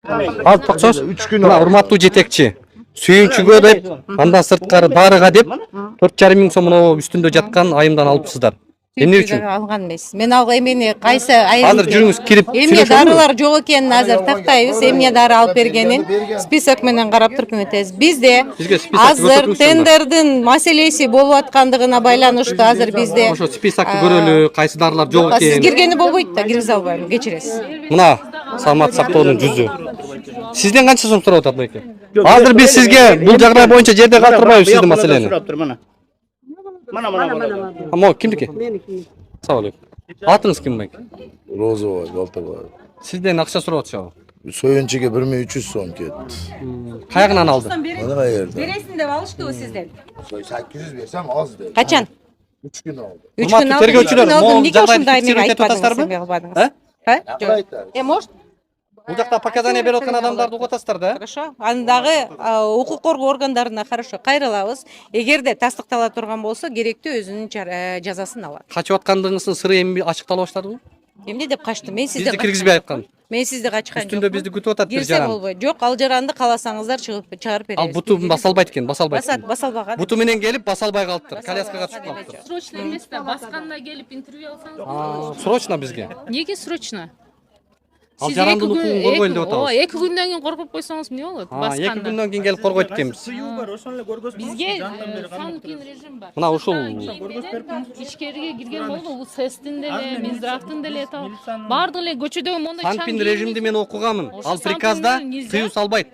Алып баксаңыз 3 gün мына oldu. урматтуу жетекчи сүйүнчүгө деп андан сырткары дарыга деп 4,5 миң сом мына үстүндө жаткан айымдан алыпсыздар. Эмне үчүн? Алган эмес. Мен алга эмне кайсы Азыр жүрүңүз кирип эмне сүйлөшөлүбү? дарылар жок экенин азыр тактайбыз. Эмне дары алып бергенин список менен карап туруп өтөбүз. Бизде Бизге списокты азыр көрсөтүңүзчү. тендердин маселеси болуп аткандыгына байланыштуу азыр бизде Ошо списокты көрөлү, кайсы дарылар жок сиз экен. киргени болбойт да, киргизе албайм, кечиресиз. Мына саламат сактоонун жүзү. Сизден канча сом сурап атат байке? Азыр биз сизге бул жагдай боюнча жерде калтырбайбыз сиздин маселени. Мо кимдики? Меники. Салам алейкум. Атыңыз ким байке? Rozova, Galtabay. Сизден акча сурап атышабы? Soyunçuga 1300 so'm ketdi. Каягынан алды? Mana qayerda? Бересин деп алыштыбы сизден? 800 bersam oz dedi. Качан? 3 gün oldu. 3 Урматтуу күн алды. тергөөчүлөр, могул Неге жагдайды ушундай эмеге фиксировать этип атасыздарбы? айтпадыңыз? Может? Бул жакта показания берип аткан адамдарды угуп атасыздар да? Хорошо. Андагы укук коргоо органдарына хорошо кайрылабыз. Эгерде тастыктала турган болсо, керектүү өзүнүн жазасын алат. Качып аткандыгыңыздын сыры эми ачыктала баштадыбы? Эмне деп качты? Мен сизди Бизди киргизбей айткан. Мен сизди качкан жокмун. Үстүндө бизди күтүп атат бир Кирсе жаран. болбойт. Жок, ал жаранды кааласаңыздар чыгарып беребиз. Ал буту басалбайт экен, басалбайт. Басалбаган. Буту менен келип басалбай калыптыр. Коляскага түшүп калыптыр. Срочно емес та, басқанда келіп интервью алсаңыз. Срочно бизге. Неге срочно? Ал жарандын укугун коргойлу деп атабыз. 2 күндөн кийин коргоп койсоңуз эмне болот? 2 күндөн кийин келип коргойт экенбиз. Бизге санкин режим бар. Мына ушул ичкериге кирген болду, бул СЭСтин деле, Минздравдын деле бардык эле көчөдөгү мондой санкин режимди мен окуганмын. Ал приказда тыюу салбайт.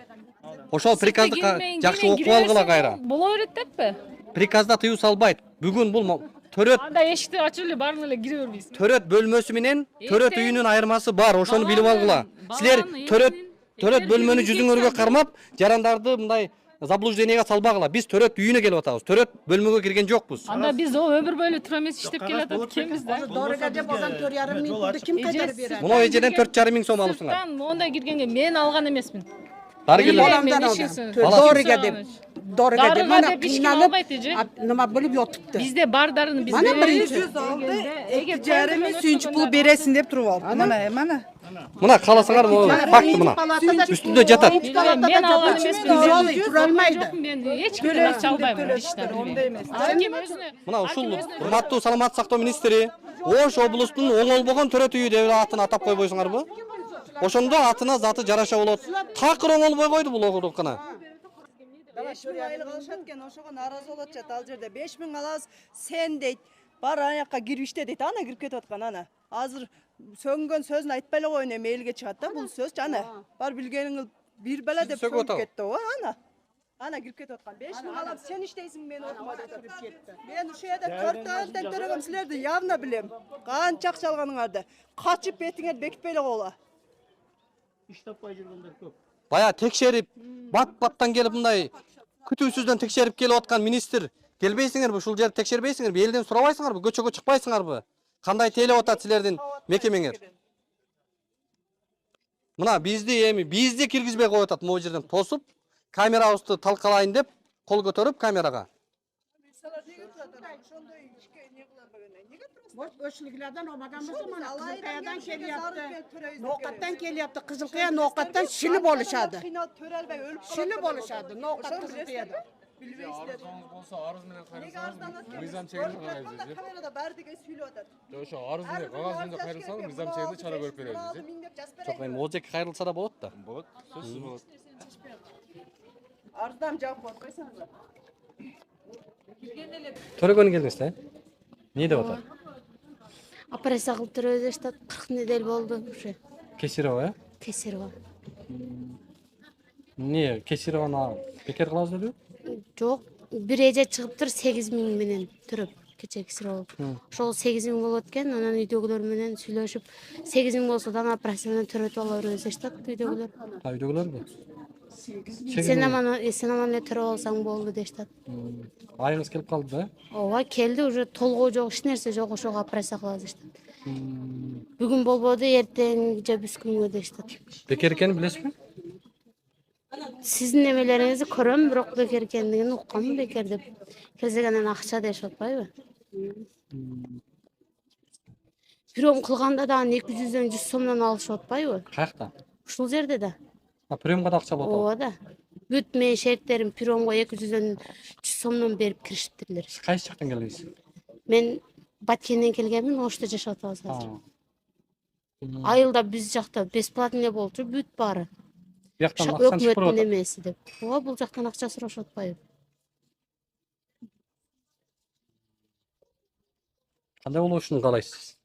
Ошол приказды жакшы окуп алгыла кайра. Боло берет деппи? Приказда тыюу салбайт. Бүгүн бул төрөт Анда эшикти ачып эле бардык эле кире бербейсиз. төрөт бөлмөсү менен төрөт үйүнүн айырмасы бар. Ошону билип алгыла. Силер төрөт бөлмөнү жүзүңөргө кармап, жарандарды мындай заблуждениеге салбагыла. Биз төрөт үйүнө келип атабыз. Төрөт бөлмөгө кирген жокпуз. Анда биз өмүр бою тура эмес иштеп келатат экенбиз да. Дорога деп olan 4,5 ming puldu kim qaytarib beradi? Мына эжеден 4,5 миң сом алыпсыңар. Сырттан ондай киргенге мен алган эмесмин. Дарыгерлер. Bolamdan aldım. Doriga deb. Doriga deb Darıga mana deb hech kim qiynalib olmaydi, ji. nima bo'lib yotibdi. Bizde bardarını biz Mana veririz. birinchi. Jarimi suyunchi pul beresin deb turib oldi. Mana. Мына кааласаңар, факты мына. Үстүндө жатат. Men algan emesmin. Turolmaydi. Ben hiç kimden akça almayman. Kim özüne. Мына ушул урматтуу саламат сактоо министри Ош облустунун оңолбогон төрөт үйү деп атын атап койбойсуңарбы? Ошондо атына заты жараша болот. Такыр оңолбой койду бул окуукана. 5 ming айлык алышат экен, ошого нааразы болот жат ал жерде. 5 ming алабыз, сен дейт. Бар аякка кирип иште дейт. Ана кирип кетип аткан ана. Азыр сөнгөн сөзүн айтпай эле койгон эми элге чыгат да бул сөз жана. Бар билгениң бир бала деп сөгүп кетти го ана. Ана кирип кетип аткан. 5 ming алам, сен иштейсиң, мен окума деп кирип кетти. Мен ушул жерде 4 айлыктан төрөгөм, силерди явно билем. Канча акча алганыңарды. Качып бетиңер бекитпей эле койгула. Бая текшерип, бат-баттан келип мындай күтүүсүздөн текшерип келип аткан министр келбейсиңерби? Ушул жерди текшербейсиңерби? Элден сурабайсыңарбы? Көчөгө чыкпайсыңарбы? Кандай тейлеп атат силердин мекемеңер? Мына бизди киргизбей коюп атат, могу жерден тосуп, камерабызды талкалайын деп кол көтөрүп камерага. O'shliklardan olmagan bo'lsa mana Qizilqayadan kelyapti. Noqatdan kelyapti. Qizilqaya noqatdan shilib olishadi. Shilib olishadi noqat Qizilqayada. Arızınız bolsa arız menен kayırsanız mizam çegini karayız diyecek. Kamerada bardыгы сүйлөп атат. Ошо арыз менен кагаз менен кайрылсаңыз мизам чегинде чара көрүп беребиз дiyecek. Жок, эми ожеки кайрылса да болот да. Болот, сөзсүз болот. Арыздан жаап коюп койсоңуздар. Төрөгөнү келдиңиз да? Эмне деп атат? Операция кылып төрөбүз дештат. 40 недель болду уже. Кесирова, Кесирова. эмне кесированы бекер кылабыз дедиби? Жок, бир эже чыгыптыр 8 миң менен төрөп. Кече Кесирова. Ошол 8 миң болот экен, анан үйдөгүлөр менен сүйлөшүп 8 миң болсо да операция менен төрөтүп алабыз дештат үйдөгүлөр. Үйдөгүлөрбү? Сен аман эле төрөп алсаң болду дештат. Айыңыз келип калды да? Ооба, келди, уже толгоо жок, эч нерсе жок, ошого операция кылабыз дештат. Бүгүн болбоду, эртең же бүс күнгө дештат. Бекер экенин билесизби? Сиздин немелериңизди көрөм, бирок бекер экендигин уккам, бекер деп. Кезегенен акча дешип атпайбы? Бирок кылганда да 200дөн 100 сомдон алышып атпайбы? Каякта? Ушул жерде да. Приемга да акча алып атабы. ооба да. Бүт менин шериктерим приемго 200дөн 100 сомдон берип кириштирлер. Кайсы жактан келдиңиз? Мен Баткенден келгенмин, ошто жашап атабыз азыр. Айылда биз жакта бесплатный болчу, бүт баары. Бияктан акчаны Өкмөттүн чыгарып атат. эмеси деп. Ооба, бул жактан акча сурашып атпайбы? Кандай болушун каалайсыз?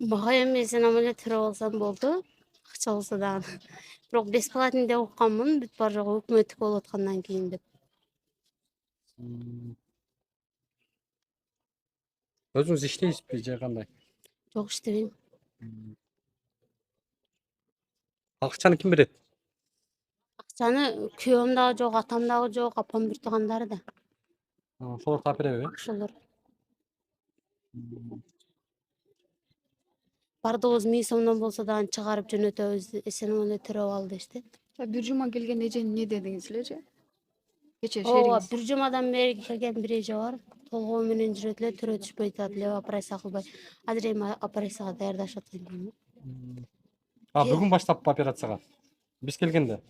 Мага эми сенам эле тирүү болсам болду. Акча болсо дагы. Бирок бесплатный деп укканмын, бүт баары жагы өкмөттүк болуп аткандан кийин деп. Өзүңүз иштейсизби же кандай? Жок, иштебейм. Акчаны ким берет? Акчаны күйөөм дагы жок, атам дагы жок, апам бир туугандары да. Ошолор таап береби? Ошолор. Бардыгыбыз 1000 сомдон болсо дагы чыгарып жөнөтөбүз, эсенем эле төрөп ал дешти. Бир жума келген эже эмне дедиңиз эле? Кече Ооба, шериңиз. бир жумадан бери келген бир эже бар. Толгоо менен жүрөт эле, төрө түшпөй атат эле, операция кылбай. Азыр эми операцияга даярдашып атат. Бүгүн баштап операцияга. Биз келгенде.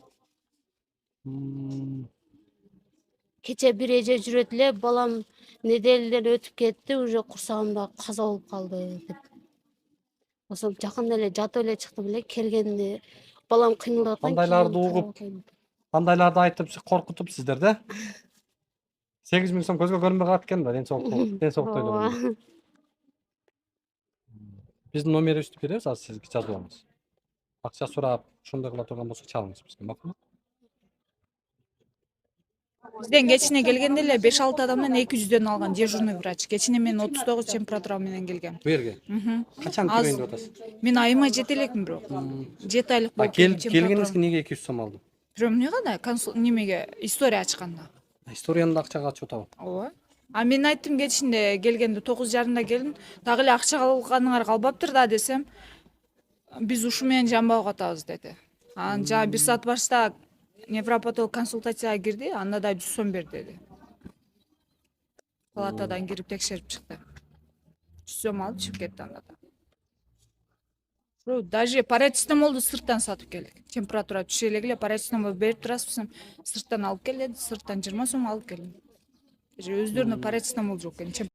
Кече бир эже жүрөт эле, балам неделден өтүп кетти, уже курсагымда каза болуп калды деп. Ошол жакында эле жатып эле чыктым эле, келгенде балам кыймылдап аткан. Кандайларды угуп, кандайларды айтып коркутуп сиздер да? 8000 сом көзгө көрүнбөй калат экен да, денсаулыкты ойлогондо. Биздин номерибизди беребиз, азыр сизге жазып алыңыз. Акча сурап, ошондой кыла турган болсо чалыңыз бизге, макулбу? Бизден кечине келгенде эле 5-6 адамдан 200дөн алган дежурный врач. Кечине мен 39 температура менен келгем. Бу жерге. Качан келген деп атасыз? Мен айыма 7 элекмин бирок. 7 айлык болуп Келгениңизге эмнеге 200 сом алды? Приемныйга да немеге история ачканда. Историяны да акчага ачып атабы? Ооба. А мен айттым кечинде келгенде 9:30 келдим. Дагы эле акча калганыңар калбаптыр да десем, биз ушу менен жамбап атабыз деди. Анан жана 1 саат башта невропатолог консультацияга кирди, анда да 100 сом бер деди. Палатадан кирип текшерип чыкты. 100 сом алып чыгып кетти анда да. Даже парацетамолду сырттан сатып келдик. Температура түшө эле парацетамол берип турасызбы? Сырттан алып кел деди, сырттан 20 сом алып келдим. Өздөрүнө парацетамол жок экен.